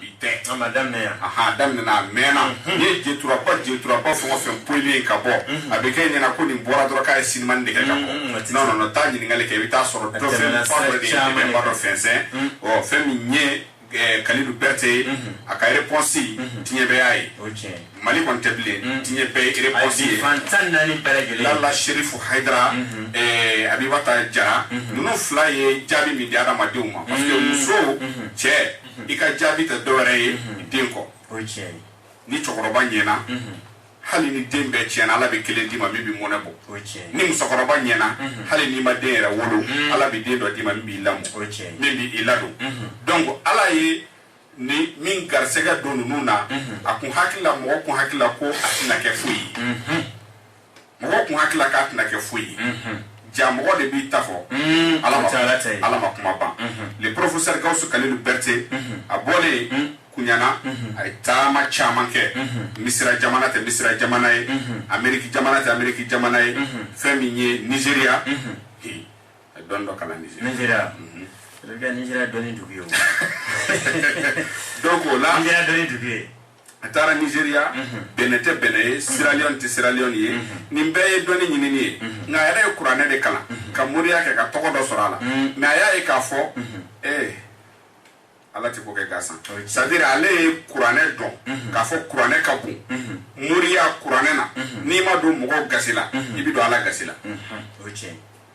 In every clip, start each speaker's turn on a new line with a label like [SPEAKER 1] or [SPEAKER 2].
[SPEAKER 1] bite madame ne
[SPEAKER 2] aha dam na mena ye jetura pa fo poli kabo abeke nyana ko ni bora dro ka sinman de ka ko no ta ni ngale ke bita soro do fe pa de ba do fense o fe mi nye Kalidou Berté aka réponse tinye be ay mali kon teble tinye be réponse
[SPEAKER 1] fantan nani beregele
[SPEAKER 2] la Sheriff Haidara Abibata Jara no fly jabi mi diada maduma parce que muso che ika jabi ta dore denko ni chokoroba nyena hali ni dembe chena ala be kele dima bibi monabo ni musokoroba nyena hali ni madera wolo ala be dedo dima bibi lamu bibi ilado donc ala yi ni min garsega donu nuna akun hakila mo kun hakila ko atina ke fuyi mo kun hakila ka atina ke fuyi jamo de bi tafo ala ma kuma ba le professeur Gaussou Kalidou Berté abole kunyana ay tama chamanke misra jamana e ameriki jamana e femi nye Nigeria dondo kala
[SPEAKER 1] Nigeria Nigeria doni dubiyo
[SPEAKER 2] donc là
[SPEAKER 1] Nigeria doni dubiyo
[SPEAKER 2] atara Nigeria benete Sierra Leone ye nimbe doni nyinini na yare Qur'an de kala ka muriya ke ka toko do sorala na ya e ka fo ala ti ko ke gasan c'est-à-dire ale Qur'an don ka fo Qur'an ka bu muriya Qur'an na ni ma do mo gasila ibi do ala gasila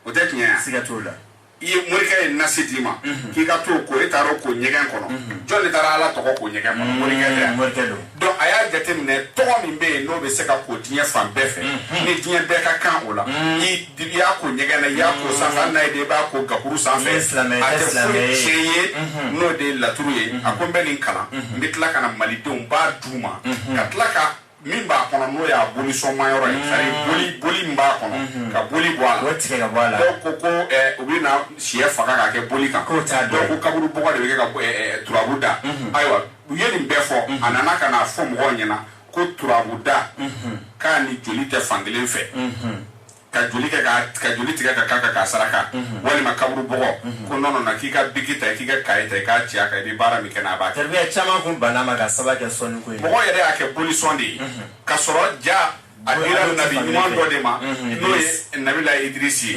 [SPEAKER 2] o te nya
[SPEAKER 1] sigatola
[SPEAKER 2] i morika e nasidima ki ka to ko etaro ko nyegen kono jolli dara ala to ko nyegen kono morika de donc aya detemne to mi be no be se ka ko tinya fam befe ni tinya be ka kan ola i ya ko nyegen na ya ko safa na de ba ko gakuru sanfe ate cheye no de la truye akombe ni kala mitla kana malidon ba duma katlaka mimba kono no ya boli so mayoro sari boli mba kono ka boli boala
[SPEAKER 1] wote ka boala
[SPEAKER 2] donc ko obina chef faka ka ke boli kan donc kaburu boka de ka turabuda aywa yeli mbefo anana kana fo mo nyina ko turabuda ka ni joli te fangelen fe ka joli tika ka saraka wali makaburu bogo ko nono na kika bikita kika kaita ka chia ka di bara mi kana ba
[SPEAKER 1] terbiya chama kun bana maga sabaka sonu ko
[SPEAKER 2] bogo yere ake police ndi ka soro ja adira nabi nyuman do de ma no ye nabi la Idrisi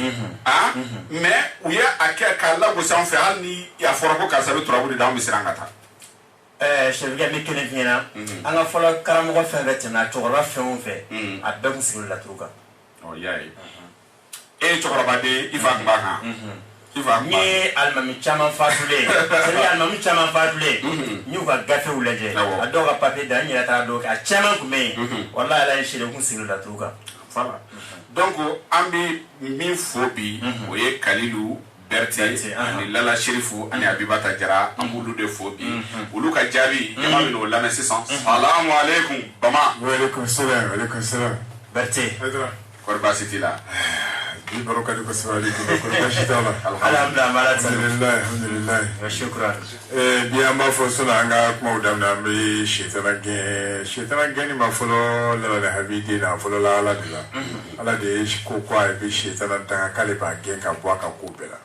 [SPEAKER 2] mais uya ake ka la go san fe halni ya foroko ka sabe turabu da misirangata
[SPEAKER 1] chefga mi kene fina anga folo karamo fe vetina chogora fe on fe abem sigul la truka
[SPEAKER 2] oh yayi chokoroba de ifa mbaka ifa
[SPEAKER 1] ni almami chama fatule seri almami chama fatule ni va gafe ulaje adoga papier da nyata ta do ka chama kume wallahi la shire kun silu la tuka
[SPEAKER 2] fala donc ambi min fobi oye Kalidou Berté ani Lala Sherifu ani Abibata Jara amulu de fobi uluka jabi jama no la naissance assalamu alaikum bama
[SPEAKER 3] wa alaikum salam
[SPEAKER 1] Berté
[SPEAKER 2] korba sitila
[SPEAKER 3] بركة كسراليكم كل شيء تمام الحمد لله
[SPEAKER 1] وشكرا
[SPEAKER 3] بيا ما فصلنا عنها كم ودمنا مي شيطان جاني ما فلو لا هبيدنا فلو لا لا لا على ديش كوكوا بشيطان تاع كالبا جين كابوا كوبلا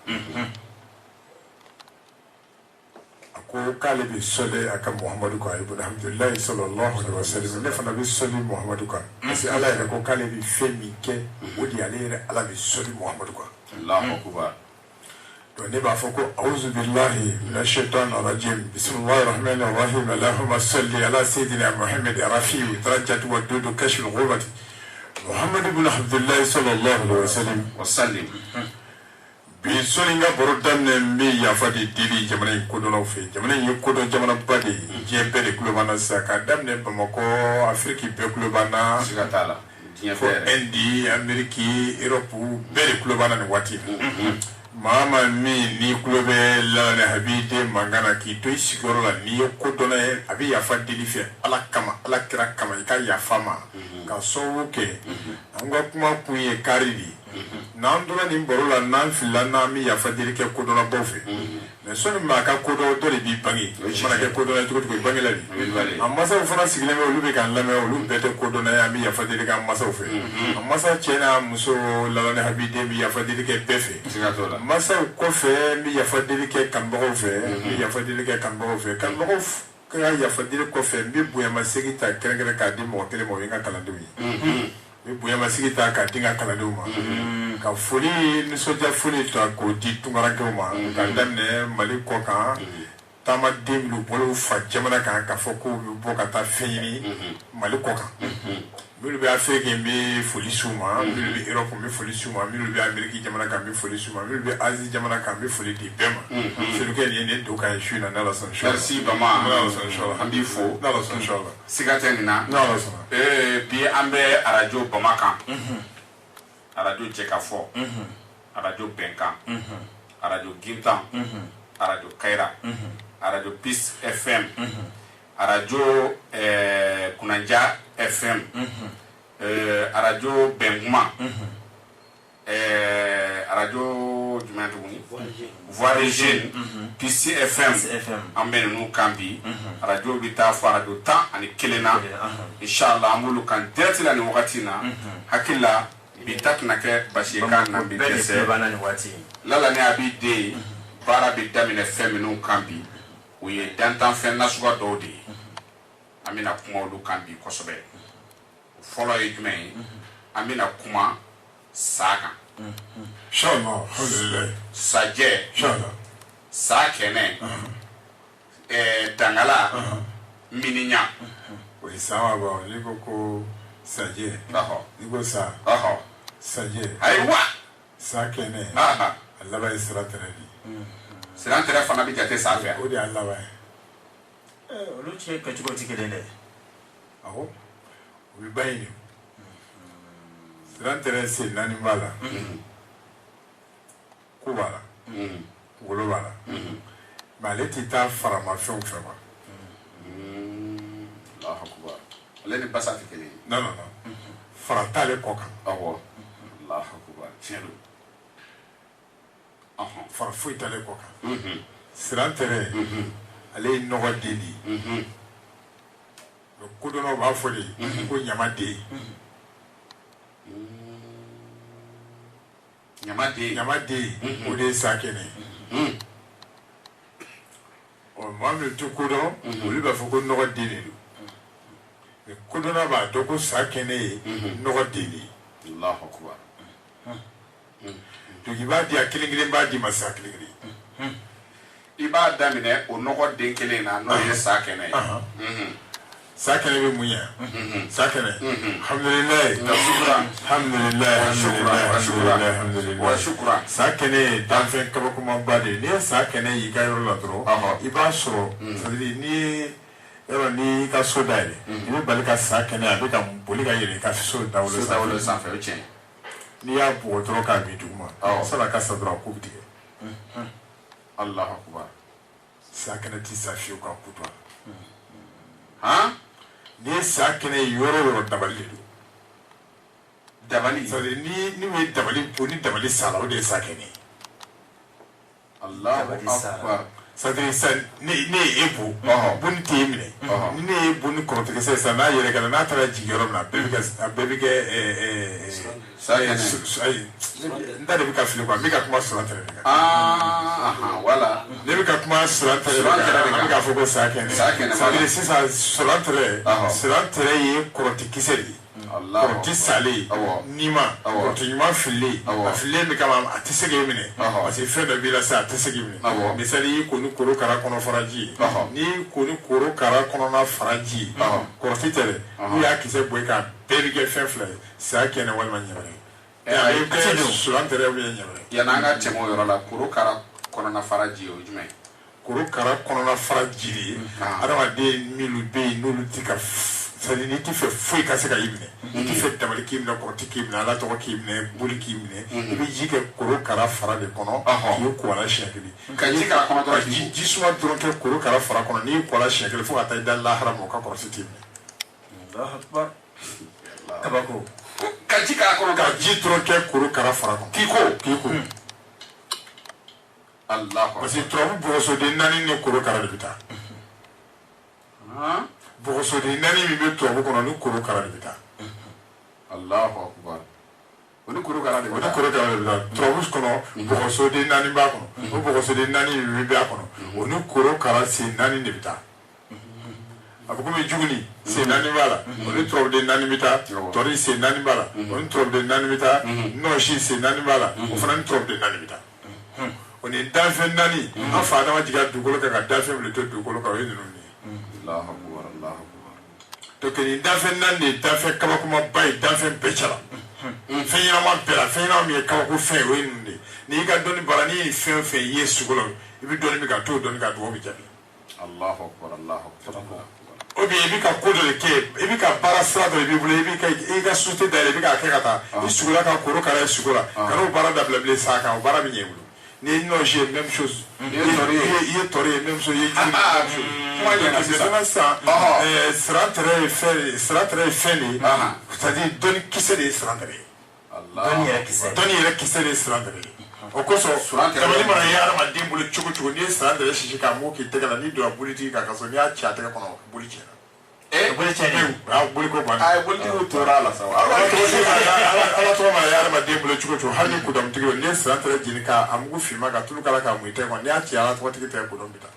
[SPEAKER 3] ko kale bi sole aka Muhammadu ko ibn Alhamdulillah sallallahu alaihi wasallam ne fana bi sole Muhammadu ko asi ala ya ko kale bi femi ke odi ale ala bi sole Muhammadu ko
[SPEAKER 2] Allahu akbar
[SPEAKER 3] to ne ba foko auzu billahi minash shaitanir rajim bismillahir rahmanir rahim allahumma salli ala sayidina Muhammad rafi'u darajatu wa dudu kashful ghubati Muhammad ibn Abdullah sallallahu alaihi wasallam bi soninga borodam ne mi ya fadi dili jamana ko do fe jamana yi ko do jamana badi jebe de kulobana saka dam ne Bamako Afrique be kulobana
[SPEAKER 2] sigatala
[SPEAKER 3] fo Indi Ameriki Europe be de kulobana ne wati mama mi ni kulobe la ne habite mangana ki to isigoro la ni ko do na abi ya fadi dili fe ala kama ala kira kama ka ya fama ka so ke anga kuma kuye karidi nan dona ni borola nan fila na mi ya fadiri ke ko dona bofe mais soni ma ka ko do de bi bangi mana ke ko do na tuko bangi la bi amma sa fana sigile me olu be kan lame olu be te ko do na ya mi ya fadili kan masa fe amma sa chena muso la na habide mi ya fadili ke befe masa ko fe mi ya fadili ke kan bo fe mi ya fadili ke kan bo fe kan bo ka ya fadili ko fe mi bu ya masigi ta kere ka di mo tele mo nga kala do yi mi bu ya masigi ta ka dinga kala do ma ka foli ni soja foli to ko di tungara ke ma ka danne mali ko kan tama dem lu bolo fa jamana kan ka foko bo ka ta fini mali ko kan mi be afeke mi foli suma mi be europe mi foli suma mi be amerique jamana kan mi foli suma mi be asie jamana kan mi foli di bema c'est lequel yene do ka shu na la son show
[SPEAKER 2] merci bama
[SPEAKER 3] na la son show
[SPEAKER 2] andi fo
[SPEAKER 3] na la son show
[SPEAKER 2] sigaten na
[SPEAKER 3] la son
[SPEAKER 2] bi ambe radio bamaka radio Jekafo, radio Benka, radio Gintan, radio Kaira, radio Peace FM, radio Kunanja FM, radio Benguma, radio Voix des Jeunes, Peace FM, Ambenu Kambi, radio Bitafa, radio Tan, and Kelena, Inch'Allah, Moulou kan Dertila ni Wakatina, Hakila. Bitak na ke bashika na bidese lala ne abide para bidamine feminu kambi uye dantan fen na suga dodi amina kuma lu kambi kosobe follow ejme amina kuma saka
[SPEAKER 3] inshallah alhamdulillah
[SPEAKER 2] saje
[SPEAKER 3] inshallah
[SPEAKER 2] sakene dangala mininya
[SPEAKER 3] oui sawa ba liko ko saje liko sa saje
[SPEAKER 2] aywa
[SPEAKER 3] sakene Allah ba israteradi
[SPEAKER 2] sirantere fana bi jate safe
[SPEAKER 3] o di Allah ba
[SPEAKER 1] olu che ka chuko tikele
[SPEAKER 3] aho o bi bayini sirantere se nani bala ko bala wolo bala ba le ti ta farama fɛn fɛn ba
[SPEAKER 2] Allahu akbar ale ni basa tikele
[SPEAKER 3] non farata le ko kan
[SPEAKER 2] awo Allahu akbar chelo
[SPEAKER 3] fara foyi tale ko kan sirantere ale nɔgɔ deli ko dɔnɔ b'a fɔ de ko ɲama den ɲama den o de ye sa kɛnɛ maa min tɛ ko dɔn olu b'a fɔ ko nɔgɔ den de don ko dɔnɔ b'a dɔn ko sa kɛnɛ ye nɔgɔ den de ye
[SPEAKER 2] Allahu akbar
[SPEAKER 3] donc i b'a di a kelen kelen b'a di ma sa kelen kelen
[SPEAKER 2] i b'a daminɛ o nɔgɔ den kelen na n'o ye sa kɛnɛ ye
[SPEAKER 3] sa kɛnɛ bɛ mun ɲɛ sa kɛnɛ alhamdulilayi
[SPEAKER 2] wa shukran
[SPEAKER 3] sa kɛnɛ ye danfɛn kabakomanba de ye n'i ye sa kɛnɛ y'i ka yɔrɔ la dɔrɔn i b'a sɔrɔ c'est-à-dire ni yɔrɔ n'i ka so dayɛlɛ i bɛ bali ka sa kɛnɛ a bɛ ka boli ka yɛlɛ i ka so dawolo
[SPEAKER 2] sanfɛ o tiɲɛ
[SPEAKER 3] n'i y'a bugɔ dɔrɔn k'a bin duguma sani a ka sa dɔrɔn a ko bɛ tigɛ
[SPEAKER 2] Allahu akbar
[SPEAKER 3] sa kɛnɛ ti sa fiyewu ka ku to a
[SPEAKER 2] la
[SPEAKER 3] n'i ye sa kɛnɛ ye yɔrɔ o yɔrɔ dabali de don
[SPEAKER 2] dabali
[SPEAKER 3] c'est-à-dire ni min ye dabali po ni dabali sala o de ye sa kɛnɛ ye
[SPEAKER 2] Allahu akbar
[SPEAKER 3] c'est-à-dire sa ne ye e bo bonni t'e minɛ ni ne ye bonni kɔrɔtigɛsɛ sisan n'a yɛrɛ kɛra n'a taara jigin yɔrɔ min na a bɛɛ bɛ kɛ n ta de bɛ ka fili quoi n bɛ ka kuma sirantere de kan
[SPEAKER 2] wala
[SPEAKER 3] ne bɛ ka kuma sirantere de kan an bɛ k'a fɔ ko sa kɛnɛ c'est-à-dire sisan sirantere ye kɔrɔtikisɛ de ye kɔrɔti salen nima kɔrɔti ɲuman fililen a fililen bɛ kama a tɛ se k'e minɛ parce que fɛn dɔ b'i la sa a tɛ se k'i minɛ misali y'i ko ni korokara kɔnɔ faraji ye n'i y'i ko ni korokara kɔnɔna faraji ye kɔrɔti tɛ dɛ n'u y'a kisɛ bɔ i kan bɛɛ bɛ kɛ fɛn fila ye saya kɛnɛ walima ɲɛmɛrɛ surantere ou bien ɲɛmɛrɛ
[SPEAKER 2] yanni an ka tɛmɛ o yɔrɔ la korokara kɔnɔna faraji o ye jumɛn ye
[SPEAKER 3] korokara kɔnɔna faraji de ye adamaden minnu bɛ yen n'olu tɛ ka c'est-à-dire n'i tɛ fɛ foyi ka se ka i minɛ n'i tɛ fɛ dabali k'i minɛ kɔrɔti k'i minɛ ala tɔgɔ k'i minɛ boli k'i minɛ i bɛ ji kɛ korokara fara de kɔnɔ k'i ko a la siɲɛ kelen
[SPEAKER 2] ka ji k'a kɔnɔ dɔrɔn
[SPEAKER 3] ji suma dɔrɔn kɛ korokara fara kɔnɔ n'i ko a la siɲɛ kelen fo ka taa i da lahara ma o ka kɔrɔti t'i minɛ kabako
[SPEAKER 2] ka ji k'a kɔnɔ
[SPEAKER 3] ka ji dɔrɔn kɛ korokara fara kɔnɔ
[SPEAKER 2] k'i ko Allah
[SPEAKER 3] parce que turabu bogoso de nani ni korokara de bɛ taa bogoso de nani min bɛ tubabu kɔnɔ ni korokara de bɛ taa
[SPEAKER 2] Allahu akbar o ni korokara de bɛ taa
[SPEAKER 3] turabu kɔnɔ bogoso de nani b'a kɔnɔ o bogoso de nani min bɛ a kɔnɔ o ni korokara sen naani de bɛ taa a fɔ komi juguni sen naani b'a la o ni turabu de naani bɛ taa tɔri sen naani b'a la o ni turabu de naani bɛ taa nɔɔsi sen naani b'a la o fana ni turabu de naani bɛ taa o ni danfɛn naani an fa adama jigin dugukolo kan ka danfɛn wuli to dugukolo kan o ye ninnu de ye.
[SPEAKER 2] Allahu akbar Allahu akbar
[SPEAKER 3] donc nin danfɛn naani de ye danfɛn kabakomaba ye danfɛn bɛɛ cɛla fɛn ɲɛnama bɛɛ la fɛn ɲɛnama min ye kabako fɛn ye o ye ninnu de ye n'i y'i ka dɔnni baara n'i ye fɛn o fɛn ye sugu la i bɛ dɔnni min ka to o dɔnni ka dugawu bɛ jaabi.
[SPEAKER 2] Allahu akbar Allahu akbar
[SPEAKER 3] o bien i bɛ ka ko dɔ de kɛ i bɛ ka baara sira dɔ de b'i bolo i ka société dayɛlɛ i bɛ k'a kɛ ka taa i sugula ka korokara ye sugu la ka n'o baara dabila bilen sa kan o baara bɛ ɲɛ i bolo. Ni nɔɔsi ye même chose i ye tɔri ye même chose i ye jiri ye même chose kuma ɲɛna sisan siran tɛrɛ ye fɛn de ye c'est à dire dɔnni kisɛ de ye siran tɛrɛ ye dɔnni yɛrɛ kisɛ de ye siran tɛrɛ ye o kosɔn dabali mana ye adamaden bolo cogo cogo n'i ye siran tɛrɛ sisi k'a mugu k'i tɛgɛ la n'i donna bolitigi kan ka sɔrɔ n'i y'a ci a tɛgɛ kɔnɔ boli tiɲɛna
[SPEAKER 1] boli tiɲɛna
[SPEAKER 3] boli ko banna
[SPEAKER 2] a ye bolitigiw tora a la sa
[SPEAKER 3] ala tɔgɔ mana ye adamaden bolo cogo cogo hali ni kudamtigi n'i ye siran tɛrɛ jeni k'a mugu finma ka tulu kala k'a mun i tɛgɛ kɔnɔ n'i y'a ci ala tɔgɔtigi tɛgɛ kudam bɛ taa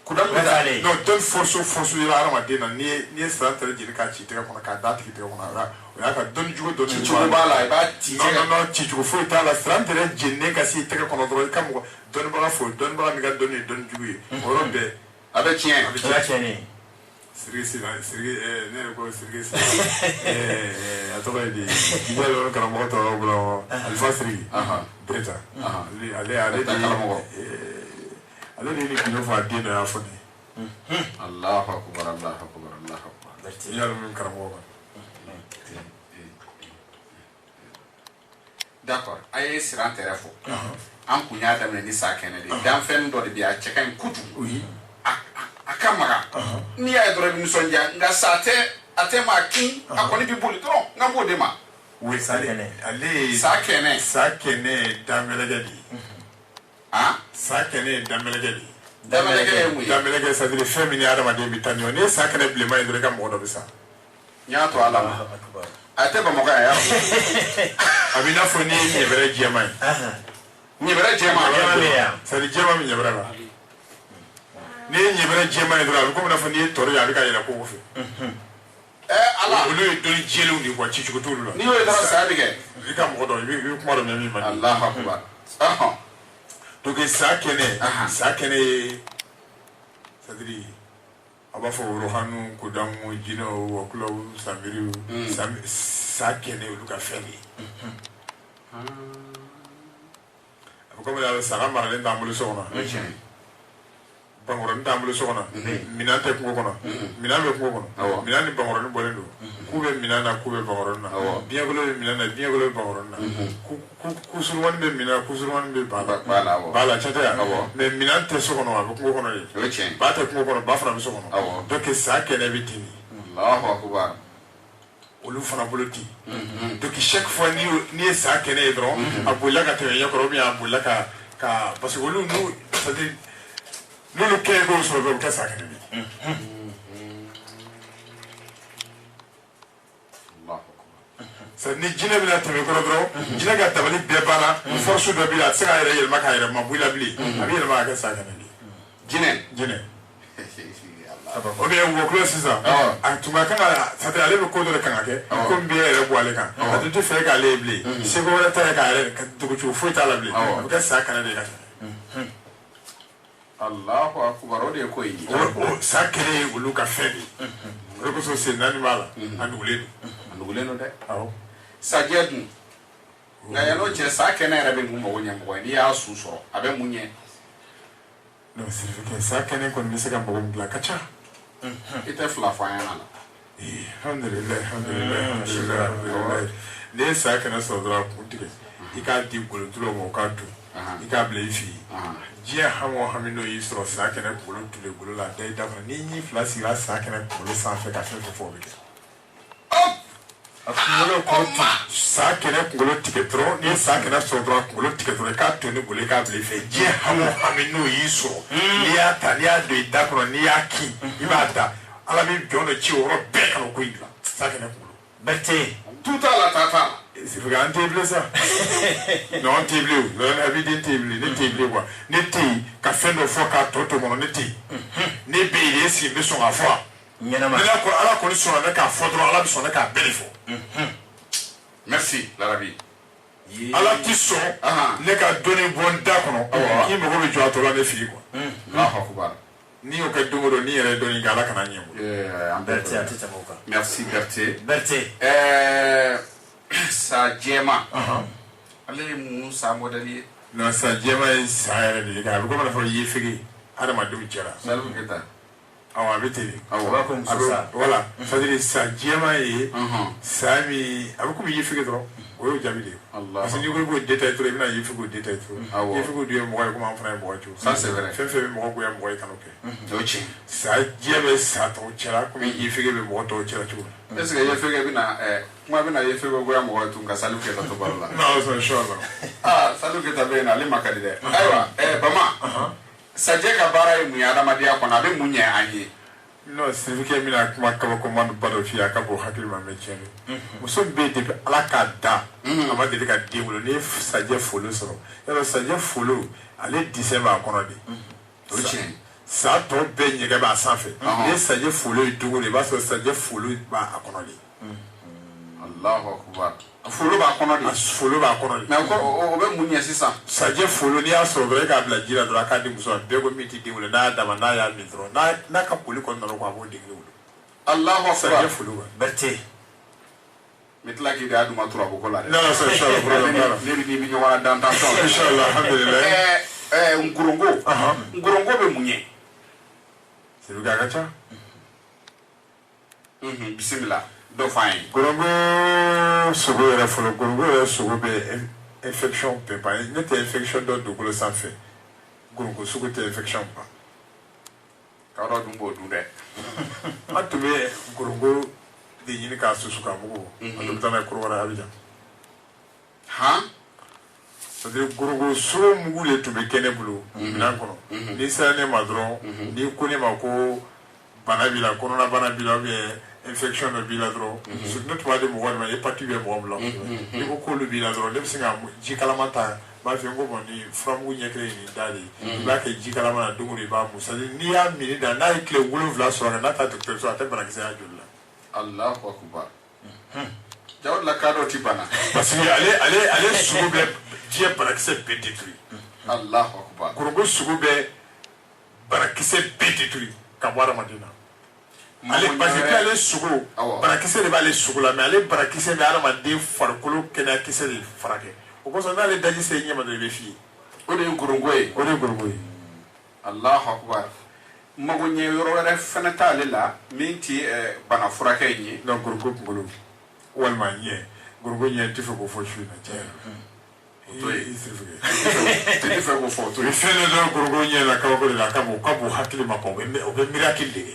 [SPEAKER 3] kudam bɛ taa non dɔnni force yera adamaden na n'i ye siran tɛrɛ jeni k'a ci i tɛgɛ kɔnɔ k'a da tigi tɛgɛ kɔnɔ o y'a ka dɔnni jugu dɔnni
[SPEAKER 2] cicogo b'a la i b'a ci
[SPEAKER 3] non cicogo foyi t'a la siran tɛrɛ jeninen ka se i tɛgɛ kɔnɔ dɔrɔn i ka mɔgɔ dɔnnibaga fo dɔnnibaga min ka dɔnni ye dɔnni jugu ye o yɔrɔ bɛɛ
[SPEAKER 2] a bɛ tiɲɛ
[SPEAKER 3] Sirigi ne yɛrɛ ko Sirigi a tɔgɔ ye di n bɛ yɔrɔ karamɔgɔ tɔgɔ bolo Alifa Sirigi Bereta ale de ye ni gundo fɔ a den dɔ y'a fɔ ne ye.
[SPEAKER 2] Allahu akbar Allahu akbar Allahu akbar.
[SPEAKER 3] I y'a dɔn min karamɔgɔ ma.
[SPEAKER 2] D'accord a ye siran tɛrɛ fɔ an kun y'a daminɛ ni sa kɛnɛ de danfɛn dɔ de bɛ a cɛ ka ɲi kojugu a ka maga n'i y'a ye dɔrɔn i bɛ nisɔndiya nka sa tɛ a tɛ maa kin a kɔni bɛ boli dɔrɔn n ka b'o de ma.
[SPEAKER 3] Oui, sa kɛnɛ ye danmɛlɛkɛ de ye. Sa kɛnɛ ye danmɛlɛkɛ de ye.
[SPEAKER 2] Danmɛlɛkɛ ye mun ye?
[SPEAKER 3] Danmɛlɛkɛ c'est à dire fɛn min ni adamaden bɛ taa ɲɔgɔn n'i ye sa kɛnɛ bilenman ye dɔrɔn i ka mɔgɔ dɔ bɛ sa.
[SPEAKER 2] N y'a to ala ma a tɛ Bamakɔ yan y'a fɔ.
[SPEAKER 3] A b'i n'a fɔ n'i ye ɲɛbɛrɛ jɛman ye.
[SPEAKER 2] ɲɛbɛrɛ jɛman
[SPEAKER 3] c'est à dire jɛman min ɲɛbɛrɛ la. N'i ye ɲɛbɛrɛ jɛman ye dɔrɔn a bɛ komi i n'a fɔ n'i ye tɔri ye a bɛ ka yɛlɛ kogo fɛ.
[SPEAKER 2] ala
[SPEAKER 3] olu ye dɔnni jɛlenw de quoi cicogo t'olu la.
[SPEAKER 2] n'i y'o ye dɔrɔn saya bɛ kɛ.
[SPEAKER 3] I ka mɔgɔ dɔ i bɛ kuma dɔ mɛn min man di.
[SPEAKER 2] Allahu akbar.
[SPEAKER 3] Donc sa kɛnɛ ye c'est à dire a b'a fɔ rohanu kodamu jinɛw wakulaw samiriw sa kɛnɛ olu ka fɛn de ye. a bɛ komi saga maralen t'an bolo so kɔnɔ. Bangɔrɔnin t'an bolo so kɔnɔ minɛn tɛ kungo kɔnɔ minɛn bɛ kungo kɔnɔ minɛn ni bangɔrɔnin bɔlen don ku bɛ minɛn na ku bɛ bangɔrɔnin na biɲɛkolo bɛ minɛn na biɲɛkolo bɛ bangɔrɔnin na kusurumani bɛ minɛn na kusurumani bɛ ba la cɛ tɛ yan mais minɛn tɛ so kɔnɔ a bɛ kungo kɔnɔ de ba tɛ kungo kɔnɔ ba fana bɛ so kɔnɔ donc sa kɛnɛ bɛ ten de olu fana bolo ten donc chaque fois n'i ye sa kɛnɛ ye dɔrɔn a bolila ka tɛmɛ ɲɛkɔrɔ ou bien a bolila ka parce que olu n'u c'est à dire n'olu kɛ k'o sɔrɔ dɔrɔn u bɛ kɛ sa kɛnɛ de. ni jinɛ bɛna tɛmɛ kɔrɔ dɔrɔn jinɛ ka dabali bɛɛ banna force dɔ b'i la a tɛ se k'a yɛrɛ yɛlɛma k'a yɛrɛ ma bɔ i la bilen a bɛ yɛlɛma ka kɛ sa kɛnɛ de. jinɛ o de ye wɔkulɔ sisan a tun ka kan ka c'est à dire ale bɛ ko dɔ de kan ka kɛ komi bɛ yɛrɛ bɔ ale kan a tun tɛ fɛ k'ale ye bilen seko wɛrɛ t'a ye k'a yɛrɛ dogocogo foyi t'a la bilen a bɛ kɛ sa kɛnɛ de ka tɛmɛ.
[SPEAKER 2] Allahu akbar o de ye ko ye.
[SPEAKER 3] Sa kɛnɛ ye olu ka fɛn de ye o de kosɔn sen naani b'a la a nugulen don.
[SPEAKER 2] A nugulen don dɛ. Awɔ. Sajɛ dun nka yan'o cɛ sa kɛnɛ yɛrɛ bɛ mun mago ɲɛ mɔgɔ ye n'i y'a su sɔrɔ a bɛ mun ɲɛ.
[SPEAKER 3] non c'est vrai sa kɛnɛ kɔni bɛ se ka mɔgɔ min bila a ka ca.
[SPEAKER 2] I tɛ fila fɔ an ɲɛna la.
[SPEAKER 3] alhamdulilayi n'i ye sa kɛnɛ sɔrɔ dɔrɔn a kun tigɛ i k'a di golotulaw ma o k'a dun i k'a bila i fɛ yen diɲɛ hami o hami n'o y'i sɔrɔ sa kɛnɛ kunkolo tule bolo la a da i da kɔnɔ n'i y'i fila sigira sa kɛnɛ kunkolo sanfɛ ka fɛn fɛn fɔ o bɛ kɛ. sa kɛnɛ kunkolo tigɛ dɔrɔn ni sa kɛnɛ sɔrɔ dɔrɔn kunkolo tigɛ dɔrɔn k'a to ne bolo k'a bila i fɛ diɲɛ hami n'o y'i sɔrɔ n'i y'a ta n'i y'a don i da kɔnɔ n'i y'a kin i b'a da ala bɛ jɔn dɔ ci o yɔrɔ bɛɛ kan o ko in dilan sa kɛnɛ kunkolo
[SPEAKER 1] bɛɛ tɛ yen
[SPEAKER 2] tout à la tata
[SPEAKER 3] c'est vrai an tɛ bilen sa non an tɛ bilen o a bɛ den tɛ bilen ne tɛ bilen quoi ne tɛ yen ka fɛn dɔ fɔ k'a tɔ to kɔnɔ ne tɛ yen ne bɛ yen esigi n bɛ sɔn k'a fɔ
[SPEAKER 1] ɲɛnama
[SPEAKER 3] ala kɔni sɔnna ne k'a fɔ dɔrɔn ala bɛ sɔn ne k'a bɛɛ de fɔ
[SPEAKER 2] merci larabi
[SPEAKER 3] ala ti sɔn ne ka dɔnni bɔ n da kɔnɔ k'i mago bɛ jɔ a tɔ la ne fɛ yen quoi
[SPEAKER 2] Allahu akbar
[SPEAKER 3] n'i y'o kɛ don o don n'i yɛrɛ ye dɔnni kɛ ala kana ɲɛ o
[SPEAKER 1] Berthe a tɛ tɛmɛ o kan
[SPEAKER 2] merci Berthe sa jɛma ale ye mun sa modèle ye
[SPEAKER 3] non sa jɛma ye sa yɛrɛ de ye a bɛ komi n'a fɔ yefege adamadenw cɛla
[SPEAKER 2] Salifu Keyita
[SPEAKER 3] awɔ a bɛ ten de
[SPEAKER 1] awɔ ko muso sa
[SPEAKER 3] voilà c'est à dire sa jɛma ye sa min a bɛ komi yefege dɔrɔn o y'o jaabi de ye parce que n'i ko i b'o détail trop i bɛna yefegew détail trop yefegew dun ye mɔgɔ ye komi an fana ye mɔgɔ cogo
[SPEAKER 2] ça c'est vrai
[SPEAKER 3] fɛn fɛn bɛ mɔgɔ bonya mɔgɔ ye kan'o kɛ
[SPEAKER 2] o tiɲɛ
[SPEAKER 3] sa jɛ bɛ sa tɔw cɛla komi yefege bɛ mɔgɔ tɔw cɛla cogo min
[SPEAKER 2] est ce que yefege bɛna kuma bɛna yefege bonya mɔgɔ tun ka Salifu Keyita to baro la
[SPEAKER 3] non c'est inchallah
[SPEAKER 2] Salifu Keyita bɛ yen ale ma ka di dɛ ayiwa Bama sajɛ ka baara ye mun ye adamadenya kɔnɔ a bɛ mun ɲɛ an ye
[SPEAKER 3] non sirifike mina kuma kabakoma ba dɔ f'i ye a ka bon hakili ma mɛ tiɲɛ don muso bɛ depuis ala k'a da a ma deli ka den wolo n'i ye sajɛ folo sɔrɔ yɔrɔ sajɛ folo ale disɛn b'a kɔnɔ de
[SPEAKER 2] o tiɲɛ
[SPEAKER 3] sa tɔ bɛɛ ɲɛgɛn b'a sanfɛ n'i ye sajɛ folo ye dogo de i b'a sɔrɔ sajɛ folo b'a kɔnɔ de
[SPEAKER 2] Allahu akbar folo b'a kɔnɔ de
[SPEAKER 3] folo b'a kɔnɔ de
[SPEAKER 2] mais o bɛ mun ɲɛ sisan
[SPEAKER 3] sajɛ folo n'i y'a sɔrɔ dɔrɔn e k'a bila ji la dɔrɔn a k'a di muso ma bɛɛ ko min tɛ den wolo n'a y'a d'a ma n'a y'a min dɔrɔn n'a ka boli kɔni nana ko a b'o den wolo
[SPEAKER 2] Allahu akbar
[SPEAKER 3] sajɛ folo wa
[SPEAKER 1] Berthe
[SPEAKER 2] n bɛ tila k'i da duma turabu ko la dɛ
[SPEAKER 3] non non c'est inchallah problème t'a la
[SPEAKER 2] ne bɛ n'i bɛ ɲɔgɔn na dan tan sɔn
[SPEAKER 3] inchallah alhamdulilayi
[SPEAKER 2] nkoronko bɛ mun ye
[SPEAKER 3] c'est vrai a ka ca
[SPEAKER 2] bisimila dɔ f'an ye
[SPEAKER 3] gorongo sogo yɛrɛ fɔlɔ gorongo yɛrɛ sogo bɛ infection bɛɛ ban ne tɛ infection dɔ dugukolo sanfɛ gorongo sogo tɛ infection ban
[SPEAKER 2] k'aw dɔ dun b'o dun dɛ
[SPEAKER 3] an tun bɛ gorongo de ɲini k'a susu k'a mugu an tun bɛ taa n'a ye Korowara Abijan c'est à dire gorongo sogo mugu de tun bɛ kɛ ne bolo minɛn kɔnɔ n'i sera ne ma dɔrɔn n'i ko ne ma ko bana b'i la kɔnɔna bana b'i la infection dɔ b'i la dɔrɔn ne tun b'a di mɔgɔ de ma hépatite bɛ mɔgɔ min la n'i ko k'olu b'i la dɔrɔn ne bɛ se ka ji kalaman ta n b'a f'i ye n ko bɔn ni furamugu ɲɛ kelen ye nin da de ye i b'a kɛ ji kalaman na don o don i b'a mun c'est à dire n'i y'a mini da n'a ye tile 7 sɔrɔ a kan n'a taa dɔgɔtɔrɔso a tɛ banakisɛ y'a joli la
[SPEAKER 2] Allahu akbar jaw la k'a dɔ ti bana
[SPEAKER 3] parce que ale sugu bɛ diɲɛ banakisɛ bɛɛ détruit
[SPEAKER 2] Allahu akbar
[SPEAKER 3] gorongo sugu bɛ banakisɛ bɛɛ détruit ka bɔ adamaden na ale parce que ale sugu banakisɛ de b'ale sugu la mais ale banakisɛ bɛ adamaden farikolo kɛnɛyakisɛ de furakɛ o kosɔn n'ale daji se ɲɛ ma dɔrɔn i bɛ f'i ye
[SPEAKER 2] o de ye gorongo ye
[SPEAKER 3] o de ye gorongo ye
[SPEAKER 2] Allahu akbar mago ɲɛ yɔrɔ wɛrɛ fɛnɛ t'ale la min ti bana furakɛ in ye
[SPEAKER 3] non gorongo kunkolo walima ɲɛ gorongo ɲɛ tɛ fɛ k'o fɔ su in na tiɲɛ yɛrɛ i sirifike
[SPEAKER 2] tɛ fɛ k'o fɔ to
[SPEAKER 3] i fɛn dɔ dɔrɔn gorongo ɲɛ la kabako de la ka bon hakili ma kɔn o bɛ miracle de kɛ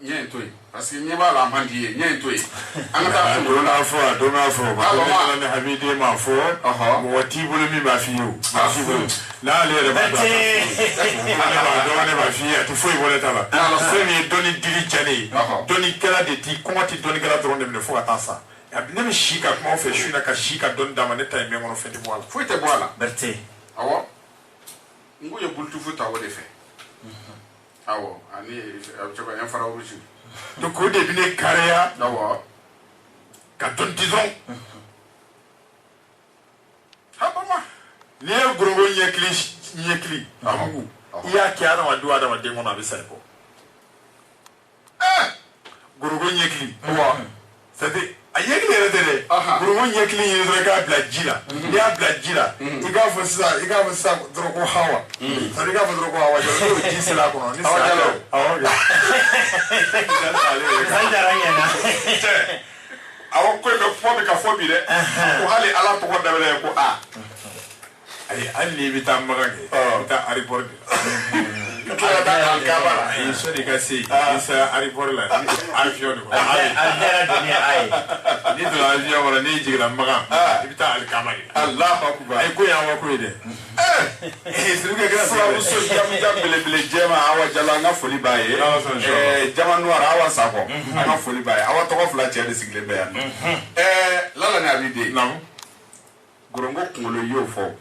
[SPEAKER 2] ɲɛ in to yen parce que ɲɛ b'a la a man di ye ɲɛ in to yen an ka taa
[SPEAKER 3] don n'a fɔ a don n'a fɔ parce que ne ni Habiden m'a fɔ mɔgɔ t'i bolo min b'a f'i ye o n'ale yɛrɛ b'a dɔn ne b'a f'i ye a tɛ foyi bɔ ne ta la fɛn min ye dɔnni dili diyanen ye dɔnnikɛla de ti kɔngɔ tɛ dɔnnikɛla dɔrɔn de minɛ fo ka taa sa ne bɛ si ka kuma aw fɛ su in na ka si ka dɔnni d'a ma ne ta ye mɛn kɔnɔ fɛn tɛ bɔ a la
[SPEAKER 2] foyi tɛ bɔ a la
[SPEAKER 1] Berthe
[SPEAKER 2] awɔ n ko ye bulutufu ta o de fɛ awɔ ani cogo infrarouge
[SPEAKER 3] donc o de bɛ ne kariya
[SPEAKER 2] awɔ
[SPEAKER 3] ka dɔnni di dɔrɔn
[SPEAKER 2] habama
[SPEAKER 3] n'i ye gorongo ɲɛkili a mugu i y'a kɛ adamaden kɔnɔ a bɛ sa i kɔ gorongo ɲɛkili c'est à dire a ɲɛkili yɛrɛ tɛ dɛ gorongo ɲɛkili ye dɔrɔn i k'a bila ji la n'i y'a bila ji la i k'a fɔ sisan dɔrɔn ko hawa c'est à dire i k'a fɔ dɔrɔn ko hawa jalo n'o ji sera a kɔnɔ ni
[SPEAKER 2] hawa jalo
[SPEAKER 3] awɔ
[SPEAKER 2] awɔ ko in bɛ fɔ bɛ ka fɔ bi dɛ ko hali ala tɔgɔ daminɛ ye ko a
[SPEAKER 3] ayi hali n'i bɛ taa magan kɛ i bɛ taa aéroport de la
[SPEAKER 2] i tila ka taa alikaba la
[SPEAKER 3] so de ka se isa aéroport la avion de ko
[SPEAKER 1] aljara dunia ay
[SPEAKER 3] ni do avion wala ni jigla maga ibita al kamari
[SPEAKER 2] Allahu akbar
[SPEAKER 3] ay ko ya wa ko ide
[SPEAKER 2] siruke kira sababu so jam bele jema awa jala nga foli baye jama noir awa sako nga foli baye awa to fla tiade sigle be yan lala na bide
[SPEAKER 3] nam
[SPEAKER 2] gorongo kungolo yo fo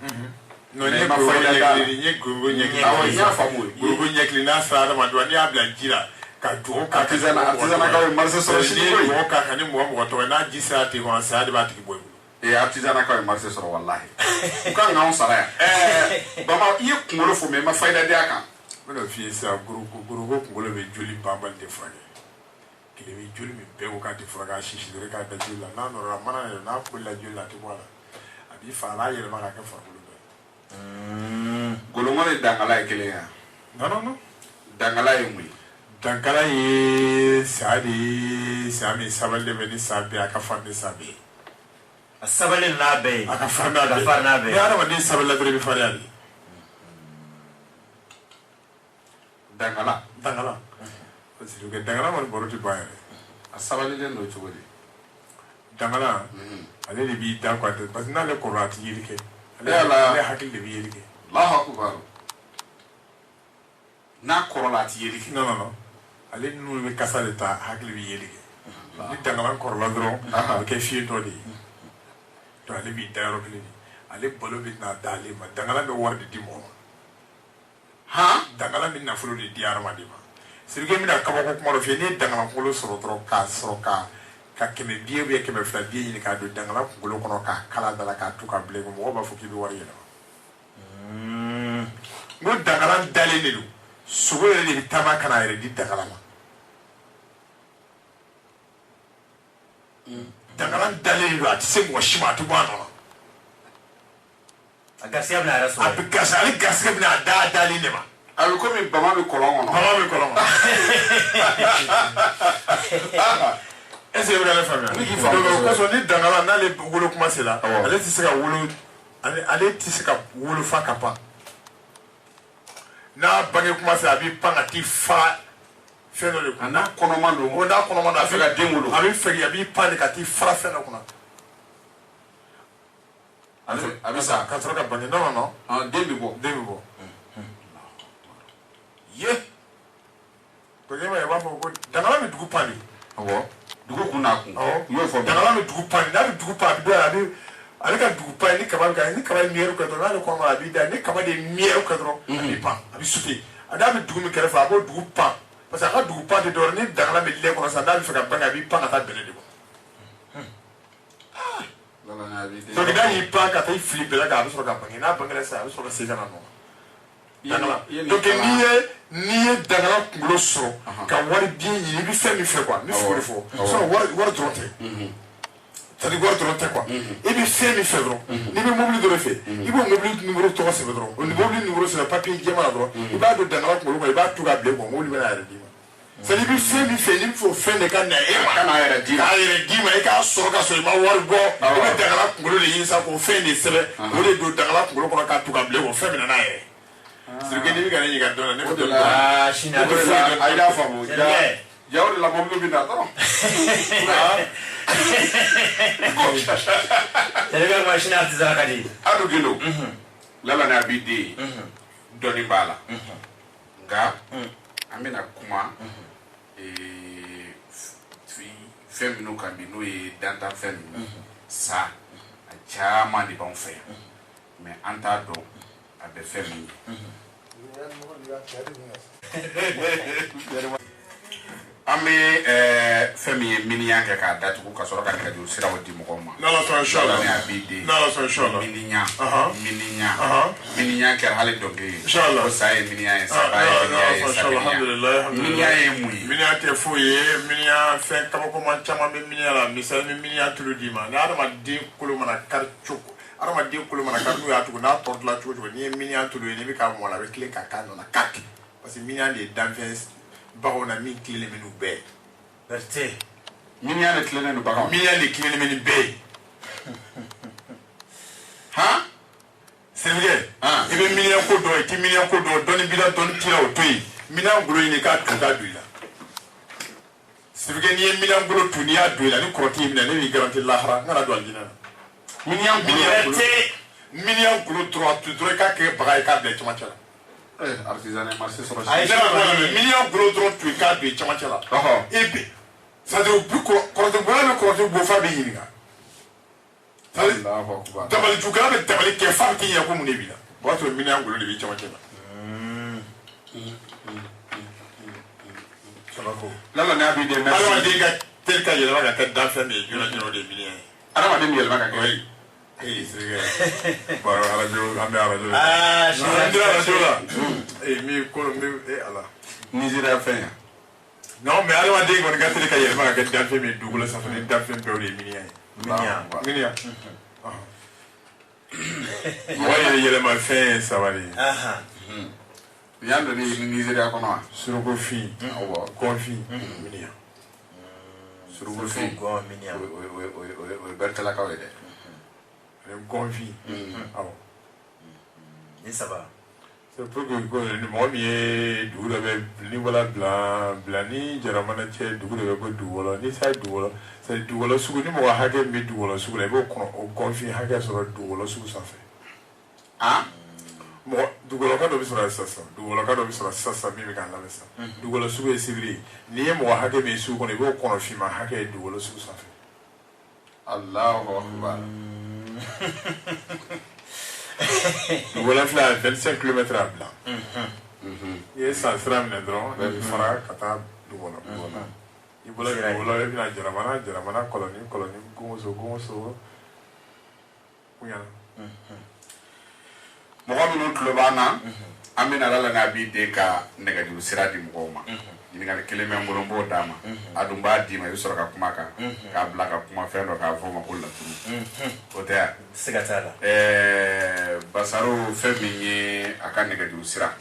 [SPEAKER 3] no ni ko ni ko ni
[SPEAKER 2] awa ya famu
[SPEAKER 3] ko nyekli na sa ma do ni abla jira ka to ka
[SPEAKER 2] artisanat ka marché so
[SPEAKER 3] ni ko ka ni mo to na jisa ti ko sa de ba ti boy
[SPEAKER 2] artisanat ka marché so wallahi ka nga on sara bama ye kungolo fo me ma fayda de aka
[SPEAKER 3] no fi sa guru kungolo be joli bambal de fane kile be joli mi be ko ka ti fraga shishi de ka da jula na no ramana na ko la jula ti wala abi fa la yele ma ka fa
[SPEAKER 2] golongole dangala kele ya
[SPEAKER 3] non
[SPEAKER 2] dangala ye mui
[SPEAKER 3] dangala ye sami sabalde be ni sabi aka fande sabi
[SPEAKER 1] sabalin na be
[SPEAKER 3] aka farna be ya ma ni saballa be bi fariali
[SPEAKER 2] dangala
[SPEAKER 3] parce que dangala mo boroti baye
[SPEAKER 2] asabali den do chogodi
[SPEAKER 3] dangala ale li bi da kwa parce que na le korati yirike
[SPEAKER 2] ale
[SPEAKER 3] hakil de bi yirike
[SPEAKER 2] Allahu akbar na korolati yirike
[SPEAKER 3] non ale nu be kasale ta hakil bi yirike ni dangala korla dron ke fi to di to ale bi da ro kili ale bolo bi na dali ma dangala be wardi di mo
[SPEAKER 2] ha
[SPEAKER 3] dangala min na fulo di diarma di ma sirge mi na kaba ko kuma ro fe ni dangala ko lo soro dron ka keme biye be keme fla biye ni ka do dangala ko lo kono ka kala dala ka tu ka ble ko mo ba fuki bi wari yela mo dangala dale ni lu sugo yele ni tama kana yele di dangala ma dangala dale ni lu atise mo shima to ba no
[SPEAKER 1] agasiya bna rasul
[SPEAKER 3] abikasa ali gaske bna dale ni ma
[SPEAKER 2] alu ko mi bama mi kolon
[SPEAKER 3] est-ce que vous allez faire bien donc parce que ni dangala na le wolo kuma c'est là ale ti se ka wolo ale ti se ka wolo fa kapa na bange kuma c'est abi panga ti fa feno le
[SPEAKER 2] ana konomando
[SPEAKER 3] o na konomando
[SPEAKER 2] afika dengulo
[SPEAKER 3] abi feri abi pande ka ti fa feno kuna
[SPEAKER 2] abi sa
[SPEAKER 3] ka tro ka bange non
[SPEAKER 2] dembi bo
[SPEAKER 3] ye ko yema ba fo ko dangala mi dugu pande
[SPEAKER 2] awo dugu kuna ku yo fo
[SPEAKER 3] dangala mi dugu pande na dugu pande do abi ale ka dugu pande ni kaba mieru ka do na le ko ma abi da ni kaba de mieru ka do abi pa abi suti ada mi dugu mi kere fa bo dugu pa parce que ka dugu pande do ni dangala mi le ko sa da bi fa ka banga abi pa ka ta bele de ko
[SPEAKER 2] lala na abi de
[SPEAKER 3] so que da yi pa ka ta flip la ka abi so ka banga na banga sa abi so ka se kana no dangala donc ni ye dangala kulo so ka wari bien yi bi fe mi fe quoi mi fo so wari trotte c'est du wari trotte quoi et bi fe mi fe bro ni bi mobile de fe i bo mobile numéro to se bro o mobile numéro c'est papier jema bro i ba do dangala kulo ko i ba tu ga ble ko mobile na yare di c'est bi fe mi fe ni fo fe ne ka na e ma
[SPEAKER 2] kana yare di
[SPEAKER 3] ma e ka so ka so ma wari go o be dangala kulo le yin sa ko fe ni sebe o le do dangala kulo ko ka tu ga ble ko fe mi na yare sirke ni ga ni ga dona ne ko
[SPEAKER 1] shina
[SPEAKER 2] ko ay da famu jawri la mom bi na to
[SPEAKER 1] Senegal machine artisan kadi
[SPEAKER 2] adu gelo lala na bidi doni bala nga amena kuma feminu kan bi no e danta feminu sa a chama di bon fe mais anta do abe feminu ami femi miniya ke ka datugu ka soro ka kadu siraw di mo ma
[SPEAKER 3] nala so inshallah
[SPEAKER 2] miniya ke hale doge
[SPEAKER 3] inshallah
[SPEAKER 2] o sai miniya sa ba
[SPEAKER 3] alhamdulillah
[SPEAKER 2] miniya e mui
[SPEAKER 3] miniya te foye miniya fe kama ko man chama be miniya la misal miniya tulu di ma na ma di kulu mana kar choko arama di kulu mana kar nu ya tugu na tord la choko ni miniya tulu ni be ka mo la be kle ka kan na kak parce que miniya de danfes barona mi kile menu be
[SPEAKER 1] berte
[SPEAKER 2] minya le kile no baga
[SPEAKER 3] minya le kile menu be
[SPEAKER 2] ha
[SPEAKER 3] c'est vrai ibe minya ko do ti minya ko do doni bila don kila o toyi minan golo ɲini k'a tun ka don i la sifike n'i ye minan golo tun n'i y'a don i la ni kɔrɔt'i minɛ ne b'i garanti lahara n kana don alijinɛ na minan golo dɔrɔn i k'a kɛ baga ye k'a bila camancɛ la
[SPEAKER 2] artisanat marché sɔrɔ
[SPEAKER 3] minan golo dɔrɔn tun k'a don camancɛ la e bɛ c'est-à-dire kɔrɔtɛ bonya bɛ kɔrɔtɛ bo fa bɛ ɲininka dabali jukala bɛ dabali kɛ fa bɛ t'i ɲɛ ko mun de b'i la o b'a sɔrɔ minan golo de b'i camancɛ la
[SPEAKER 2] lala n'a b'i dɛmɛ
[SPEAKER 3] adamaden ka teli ka yɛlɛma ka kɛ danfɛn de ye joona joona o de ye miliɲɛ ye
[SPEAKER 2] adamaden bɛ yɛlɛma ka kɛ
[SPEAKER 3] baro arajo an bɛ arajo la min ko ala
[SPEAKER 2] Nizeriya fɛn yan
[SPEAKER 3] non mais adamaden kɔni ka teli ka yɛlɛma ka kɛ danfɛn min ye dugukolo sanfɛ ni danfɛn bɛɛ o de ye miliɲɛ ye miliɲɛ mɔgɔ yɛlɛma fɛn ye saba de ye
[SPEAKER 2] ni y'a dɔn ni Nizeriya kɔnɔ wa
[SPEAKER 3] surukofin gɔnfin miliɲɛ
[SPEAKER 2] surukofin o ye bɛrɛtɛlakaw ye dɛ
[SPEAKER 3] gɔnfin awɔ
[SPEAKER 1] ni saba
[SPEAKER 3] c'est pour que mɔgɔ min ye dugu dɔ bɛ ni wala bila ni jaramana cɛ dugu dɔ bɛ bɔ dugu wɔlɔ ni sa dugu wɔlɔ c'est dugu wɔlɔ sugu ni mɔgɔ hakɛ min bɛ dugu wɔlɔ sugu la i b'o kɔnɔ o gɔnfin hakɛ sɔrɔ dugu wɔlɔ sugu sanfɛ mɔgɔ dugukɔlɔka dɔ bɛ sɔrɔ sisan dugukɔlɔka dɔ bɛ sɔrɔ sisan min bɛ k'a lamɛn sisan dugukɔlɔ sugu ye sibiri ye n'i ye mɔgɔ hakɛ min ye sugu kɔnɔ i b'o kɔnɔ finma hakɛ ye dugukɔlɔ sugu sanfɛ
[SPEAKER 2] Allahu akbar
[SPEAKER 3] dugukɔlɔ filɛ a 25 kilomètres a bila i ye san sira minɛ dɔrɔn i bɛ fara ka taa dugukɔlɔ i bɔra dugukɔlɔ i bɛna jaramana kɔlɔni gongoso kuɲana
[SPEAKER 2] mɔgɔ minnu tulo b'an na an bɛna ala n'a b'i den ka nɛgɛjuru sira di mɔgɔw ma ɲininkali kelen bɛ n bolo n b'o d'a ma a dun b'a d'i ma i bɛ sɔrɔ ka kuma kan k'a bila ka kuma fɛn dɔ k'a fɔ o ma ko laturu o tɛ yan
[SPEAKER 1] siga t'a la
[SPEAKER 2] Basaro fɛn min ye a ka nɛgɛjuru sira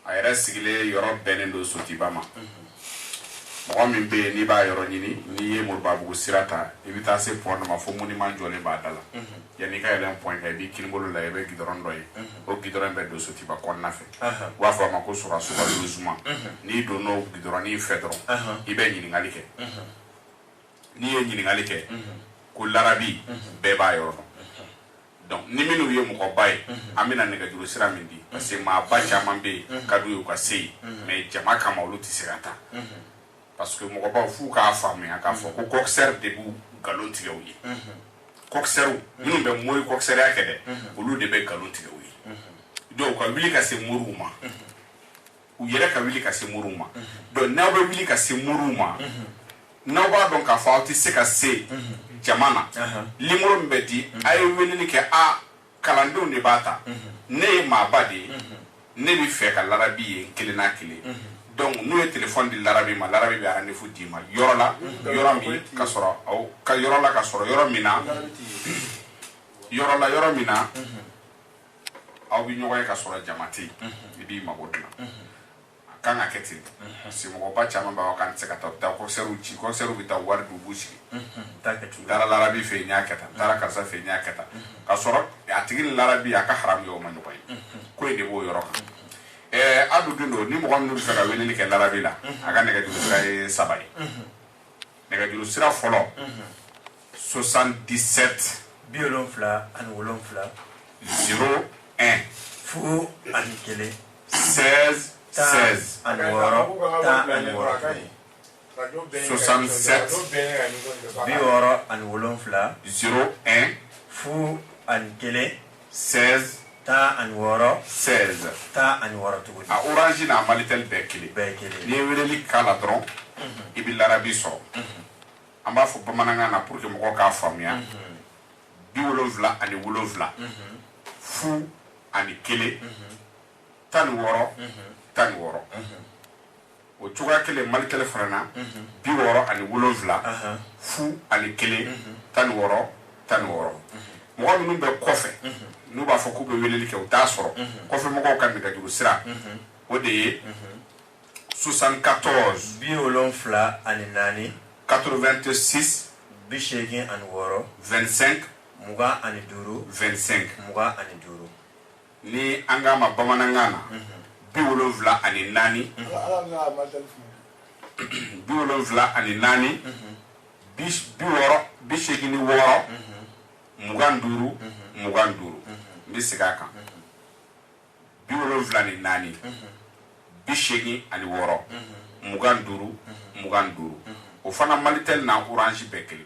[SPEAKER 2] a yɛrɛ sigilen yɔrɔ bɛnnen don Sotiba ma mɔgɔ min bɛ yen n'i b'a yɔrɔ ɲini n'i ye Moribabugu sira ta i bɛ taa se point dɔ ma fo monument jɔlen b'a da la yanni i ka yɛlɛn point kan i b'i kinibolo la i bɛ gidɔrɔn dɔ ye o gidɔrɔn bɛ don Sotiba kɔnɔna fɛ u b'a fɔ a ma ko Sorasuba logement n'i donn'o gidɔrɔnin fɛ dɔrɔn i bɛ ɲininkali kɛ n'i ye ɲininkali kɛ ko larabi bɛɛ b'a yɔrɔ dɔn donc ni minnu ye mɔgɔba ye an bɛna nɛgɛjuru sira min di parce que maaba caman bɛ yen ka d'u ye u ka se yen mais jama kama olu tɛ se ka taa parce que mɔgɔbaw f'u k'a faamuya k'a fɔ ko kokisɛri de b'u nkalon tigɛ u ye kokisɛriw minnu bɛ mori kokisɛriya kɛ dɛ olu de bɛ nkalon tigɛ u ye donc u ka wuli ka se moriw ma u yɛrɛ ka wuli ka se moriw ma donc n'aw bɛ wuli ka se moriw ma n'aw b'a dɔn k'a fɔ aw tɛ se ka se jama na nimoro min bɛ di a ye weleli kɛ kalandenw de b'a ta ne ye maaba de ye ne bɛ fɛ ka larabi ye kelen n'a kelen donc n'u ye téléphone di larabi ma larabi bɛ rendez-vous d'i ma yɔrɔ la yɔrɔ min ka sɔrɔ yɔrɔ la ka sɔrɔ yɔrɔ min na aw bɛ ɲɔgɔn ye ka sɔrɔ jama tɛ yen i b'i mago dilan a kan ka kɛ ten parce que mɔgɔba caman b'a fɔ k'an tɛ se ka taa u bɛ taa kokisɛriw ci kokisɛriw bɛ taa wari di u b'u sigi n taara larabi fɛ yen n y'a kɛ tan n taara karisa fɛ yen n y'a kɛ tan ka sɔrɔ a tigi ni larabi a ka haramu ye o ma ɲɔgɔn ye ko in de b'o yɔrɔ kan Adu Dindo ni mɔgɔ minnu bɛ fɛ ka weleli kɛ larabi la a ka nɛgɛjuru sira ye 3 ye nɛgɛjuru sira fɔlɔ 77
[SPEAKER 1] 77 01 fu ani kelen
[SPEAKER 2] 16 16
[SPEAKER 1] ani wɔɔrɔ 10 ani wɔɔrɔ
[SPEAKER 2] 67
[SPEAKER 1] 60 ani 7
[SPEAKER 2] 01
[SPEAKER 1] fu ani kelen
[SPEAKER 2] 16
[SPEAKER 1] 10 ani wɔɔrɔ
[SPEAKER 2] 16
[SPEAKER 1] 10 ani wɔɔrɔ tuguni
[SPEAKER 2] a orange n'a Malitel bɛɛ kelen n'i ye weleli k'a la dɔrɔn i bɛ larabi sɔrɔ an b'a fɔ bamanankan na pour que mɔgɔw k'a faamuya 77 ani 7 fu ani kelen 16 16 o cogoya kelen Malitel fana na 60 ani 7 fu ani kelen 16 16 mɔgɔ minnu bɛ kɔfɛ n'u b'a fɔ k'u bɛ weleli kɛ u t'a sɔrɔ kɔfɛ mɔgɔw ka nɛgɛjuru sira o de ye 74
[SPEAKER 1] 74 ani 4
[SPEAKER 2] 86
[SPEAKER 1] 80 ani 6
[SPEAKER 2] 25
[SPEAKER 1] 20 ani 5
[SPEAKER 2] 25
[SPEAKER 1] 20 ani 5
[SPEAKER 2] ni an k'a ma bamanankan na biwolonfila ani naani biwolonfila ani naani bi wɔɔrɔ bi seegin ni wɔɔrɔ 25 25 n bɛ segin a kan biwolonfila ni naani bi seegin ani wɔɔrɔ 25 25 o fana Malitel n'a Orange bɛɛ kelen